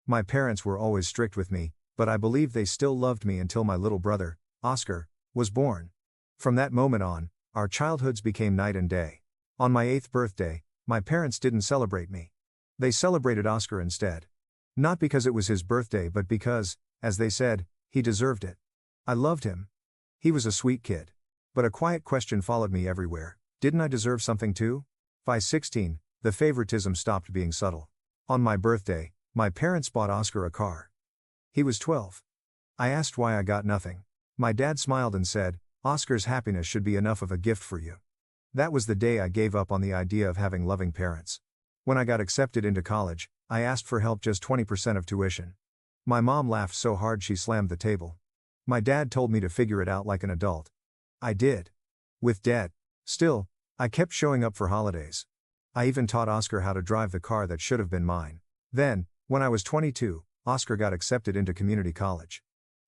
My parents were always strict with me, but I believe they still loved me until my little brother, Oscar, was born. From that moment on, our childhoods became night and day. On my 8th birthday, my parents didn't celebrate me. They celebrated Oscar instead. Not because it was his birthday but because, as they said, he deserved it. I loved him. He was a sweet kid. But a quiet question followed me everywhere: didn't I deserve something too? By 16, the favoritism stopped being subtle. On my birthday, my parents bought Oscar a car. He was 12. I asked why I got nothing. My dad smiled and said, "Oscar's happiness should be enough of a gift for you." That was the day I gave up on the idea of having loving parents. When I got accepted into college, I asked for help, just 20% of tuition. My mom laughed so hard she slammed the table. My dad told me to figure it out like an adult. I did. With debt. Still, I kept showing up for holidays. I even taught Oscar how to drive the car that should have been mine. Then, when I was 22, Oscar got accepted into community college.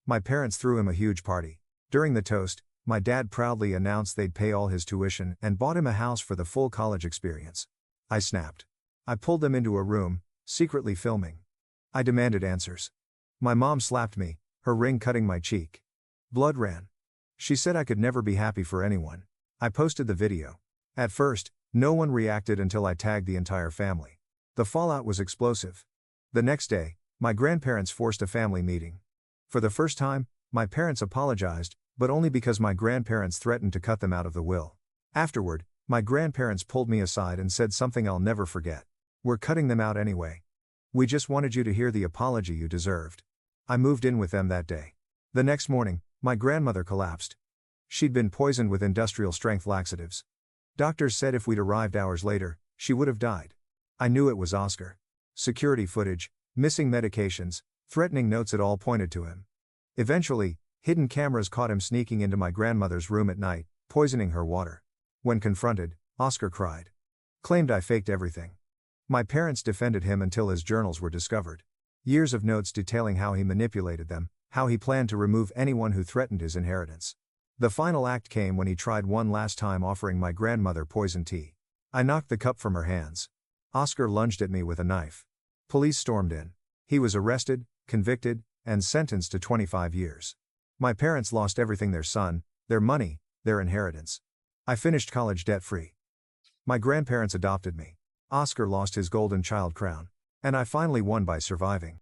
My parents threw him a huge party. During the toast, my dad proudly announced they'd pay all his tuition and bought him a house for the full college experience. I snapped. I pulled them into a room, secretly filming. I demanded answers. My mom slapped me, her ring cutting my cheek. Blood ran. She said I could never be happy for anyone. I posted the video. At first, no one reacted until I tagged the entire family. The fallout was explosive. The next day, my grandparents forced a family meeting. For the first time, my parents apologized, but only because my grandparents threatened to cut them out of the will. Afterward, my grandparents pulled me aside and said something I'll never forget. "We're cutting them out anyway. We just wanted you to hear the apology you deserved." I moved in with them that day. The next morning, my grandmother collapsed. She'd been poisoned with industrial-strength laxatives. Doctors said if we'd arrived hours later, she would have died. I knew it was Oscar. Security footage, missing medications, threatening notes, it all pointed to him. Eventually, hidden cameras caught him sneaking into my grandmother's room at night, poisoning her water. When confronted, Oscar cried. Claimed I faked everything. My parents defended him until his journals were discovered. Years of notes detailing how he manipulated them, how he planned to remove anyone who threatened his inheritance. The final act came when he tried one last time, offering my grandmother poison tea. I knocked the cup from her hands. Oscar lunged at me with a knife. Police stormed in. He was arrested, convicted, and sentenced to 25 years. My parents lost everything: their son, their money, their inheritance. I finished college debt-free. My grandparents adopted me. Oscar lost his golden child crown. And I finally won by surviving.